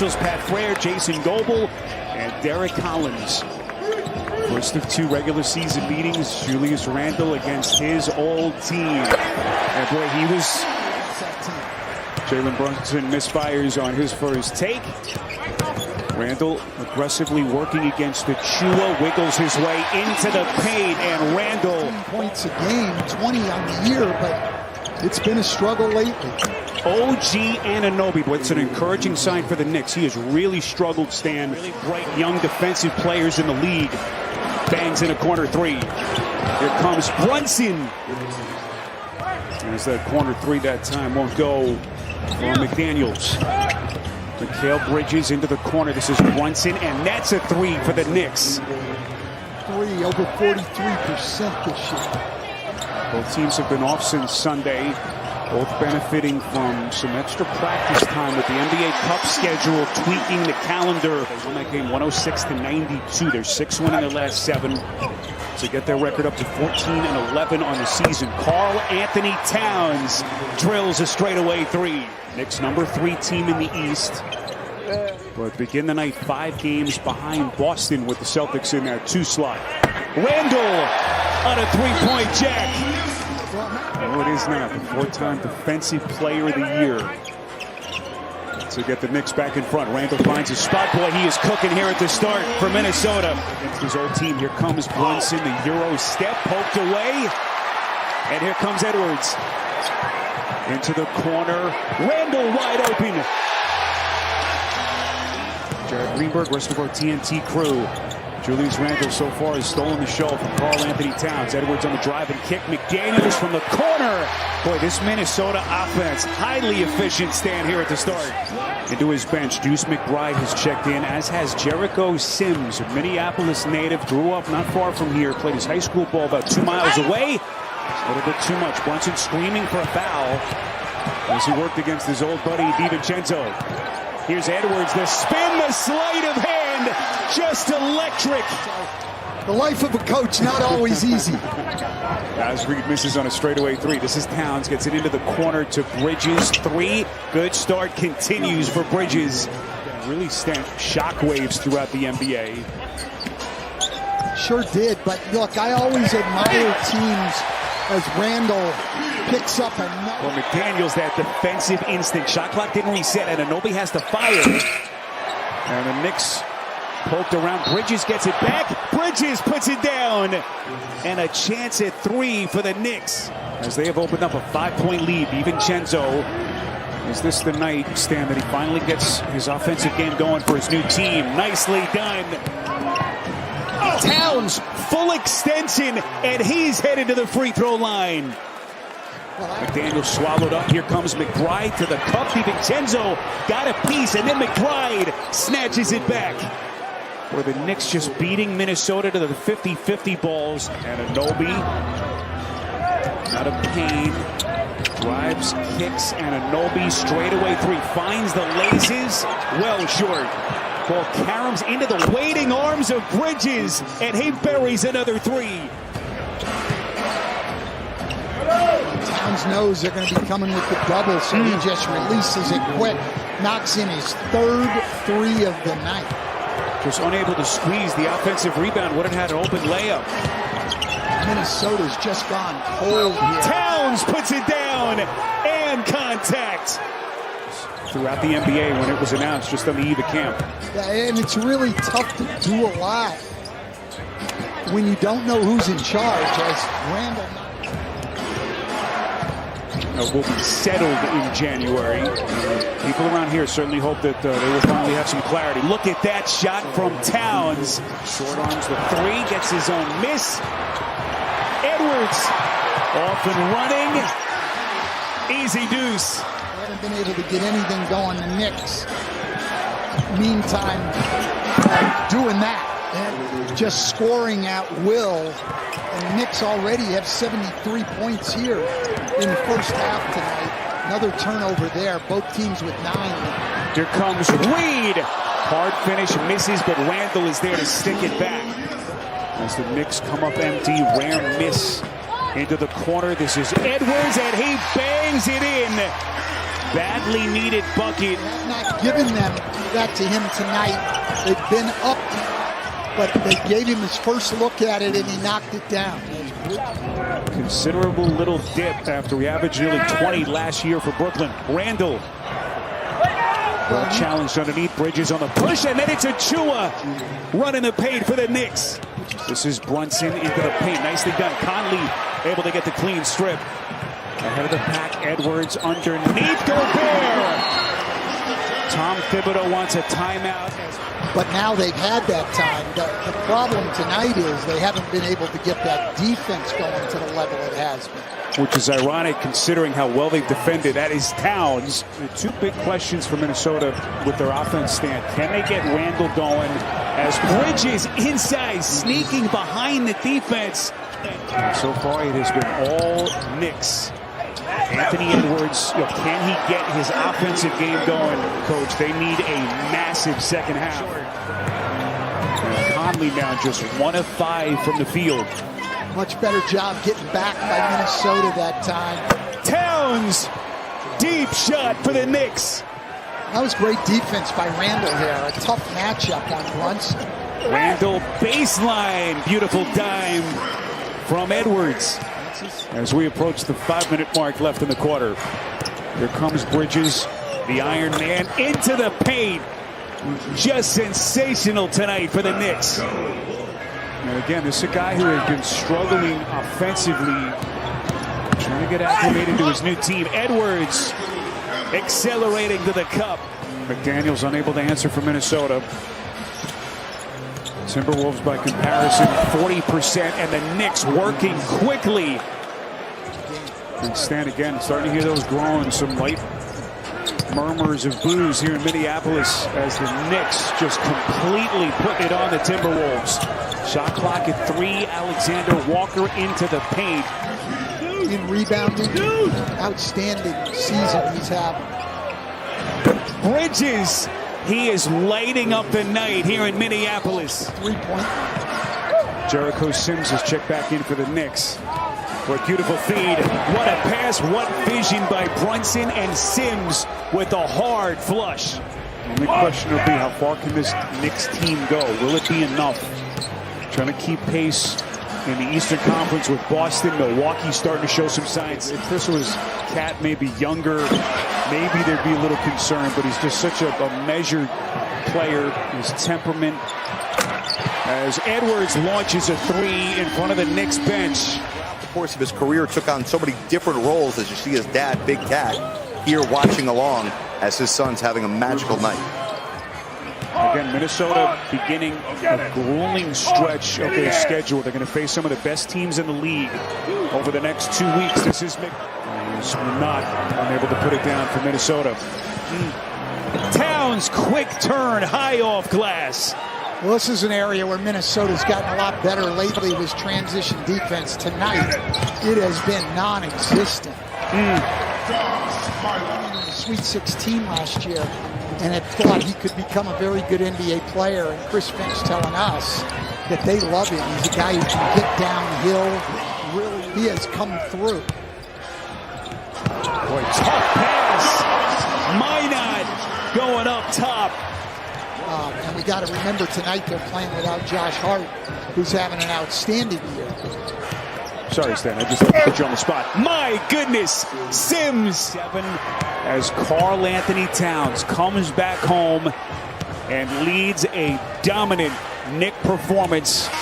officials, Pat Frere, Jason Goebel, and Derek Collins. First of two regular season meetings, Julius Randle against his old team. And boy, he was... Jalen Brunson misfires on his first take. Randle aggressively working against the Chua, wiggles his way into the paint, and Randle... 10 points a game, 20 on the year, but it's been a struggle lately. OG Anunoby, but it's an encouraging sign for the Knicks. He has really struggled, Stan. Really bright young defensive players in the league. Bangs in a corner three. Here comes Brunson. As that corner three that time won't go for McDaniels. Mikal Bridges into the corner. This is Brunson, and that's a three for the Knicks. Three, over 43% this year. Both teams have been off since Sunday. Both benefiting from some extra practice time with the NBA Cup schedule, tweaking the calendar. They won that game 106-92. They're 6-1 in their last 7 to get their record up to 14-11 on the season. Karl Anthony Towns drills a straightaway three. Knicks number 3 team in the East, but begin the night 5 games behind Boston with the Celtics in that 2 slot. Randle on a 3-point jack. Oh, it is now the 4-time Defensive Player of the Year. To get the Knicks back in front. Randle finds his spot. Boy, he is cooking here at the start for Minnesota. Against his old team, here comes Brunson. The Euro step poked away. And here comes Edwards. Into the corner. Randle wide open. Jared Greenberg, rest of our TNT crew. Julius Randle so far has stolen the show from Karl Anthony Towns. Edwards on the drive and kick. McDaniels from the corner. Boy, this Minnesota offense, highly efficient stand here at the start. Into his bench, Deuce McBride has checked in, as has Jericho Sims, a Minneapolis native. Grew up not far from here. Played his high school ball about 2 miles away. A little bit too much. Brunson screaming for a foul as he worked against his old buddy DiVincenzo. Here's Edwards, the spin, the sleight of hand, just electric. The life of a coach, not always easy. As Reed misses on a straightaway three. This is Towns, gets it into the corner to Bridges. 3, good start, continues for Bridges. Really sent shockwaves throughout the NBA. Sure did, but look, I always admire teams as Randle picks up another. Well, McDaniels, that defensive instinct. Shot clock didn't reset, and Anunoby has to fire. And the Knicks poked around. Bridges gets it back. Bridges puts it down. And a chance at 3 for the Knicks, as they have opened up a 5-point lead. DiVincenzo, is this the night, Stan, that he finally gets his offensive game going for his new team? Nicely done. Towns, full extension, and he's headed to the free throw line. McDaniel swallowed up. Here comes McBride to the cup. DiVincenzo got a piece, and then McBride snatches it back. Where the Knicks just beating Minnesota to the 50-50 balls. And Anunoby out of pain. Drives, kicks, and Anunoby straightaway 3. Finds the laces. Well short. Ball caroms into the waiting arms of Bridges, and he buries another 3. Towns knows they're going to be coming with the double, so he just releases it quick. Knocks in his 3rd 3 of the night. Just unable to squeeze the offensive rebound. Would have had an open layup. Minnesota's just gone cold here. Towns puts it down, and contact. Throughout the NBA when it was announced just on the eve of camp. Yeah, and it's really tough to do a lot when you don't know who's in charge, as Randle will be settled in January. People around here certainly hope that they will finally have some clarity. Look at that shot from Towns. Short arms the 3, gets his own miss. Edwards off and running. Easy deuce. Haven't been able to get anything going. The Knicks, meantime, doing that, and just scoring at will. And the Knicks already have 73 points here in the first half tonight. Another turnover there. Both teams with 9. Here comes Reed. Hard finish, misses, but Randle is there to stick it back. As the Knicks come up empty, rare miss into the corner. This is Edwards, and he bangs it in. badly needed bucket. I've not given them that to him tonight. They've been up, but they gave him his first look at it and he knocked it down. Considerable little dip after we averaged nearly 20 last year for Brooklyn. Randall. Well challenged underneath. Bridges on the push, and then it's Achua running the paint for the Knicks. This is Brunson into the paint. Nicely done. Conley able to get the clean strip. Ahead of the pack, Edwards underneath. Gobert. Tom Thibodeau wants a timeout. But now they've had that time. The problem tonight is they haven't been able to get that defense going to the level it has been. Which is ironic considering how well they've defended. That is Towns. The two big questions for Minnesota with their offense stand. Can they get Randall going as Bridges inside, sneaking behind the defense? And so far it has been all Knicks. Anthony Edwards, can he get his offensive game going, Coach? They need a massive second half. And Conley now just 1 of 5 from the field. Much better job getting back by Minnesota that time. Towns, deep shot for the Knicks. That was great defense by Randall here. A tough matchup on Brunson. Randall baseline, beautiful dime from Edwards. As we approach the 5-minute mark left in the quarter. Here comes Bridges, the Iron Man, into the paint. Just sensational tonight for the Knicks. And again, this is a guy who has been struggling offensively, trying to get acclimated to his new team. Edwards accelerating to the cup. McDaniels unable to answer for Minnesota. Timberwolves by comparison 40%, and the Knicks working quickly. And Stan again starting to hear those groans, some light murmurs of boos here in Minneapolis as the Knicks just completely putting it on the Timberwolves. Shot clock at 3. Alexander Walker into the paint. In rebounding, outstanding season he's having. Bridges, he is lighting up the night here in Minneapolis. 3-point. Jericho Sims has checked back in for the Knicks. What beautiful feed. What a pass. What vision by Brunson, and Sims with a hard flush. And the question will be, how far can this Knicks team go? Will it be enough? Trying to keep pace in the Eastern Conference with Boston. Milwaukee starting to show some signs. If this was Cat maybe younger, maybe there'd be a little concern, but he's just such a measured player. His temperament. As Edwards launches a 3 in front of the Knicks bench. Course of his career took on so many different roles, as you see his dad, Big Cat, here watching along as his son's having a magical night. Again, Minnesota beginning a grueling stretch of their schedule. They're going to face some of the best teams in the league over the next 2 weeks. This is not unable to put it down for Minnesota. Towns, quick turn, high off glass. Well, this is an area where Minnesota's gotten a lot better lately with his transition defense. Tonight, it has been non-existent. In the Sweet 16 last year, and had thought he could become a very good NBA player. And Chris Finch telling us that they love him. He's a guy who can get downhill. Really, he has come through. Boy, tough pass. Minot going up top. And we got to remember tonight they're playing without Josh Hart, who's having an outstanding year. Sorry, Stan, I just put you on the spot. My goodness, Sims 7 as Karl Anthony Towns comes back home and leads a dominant Knick performance.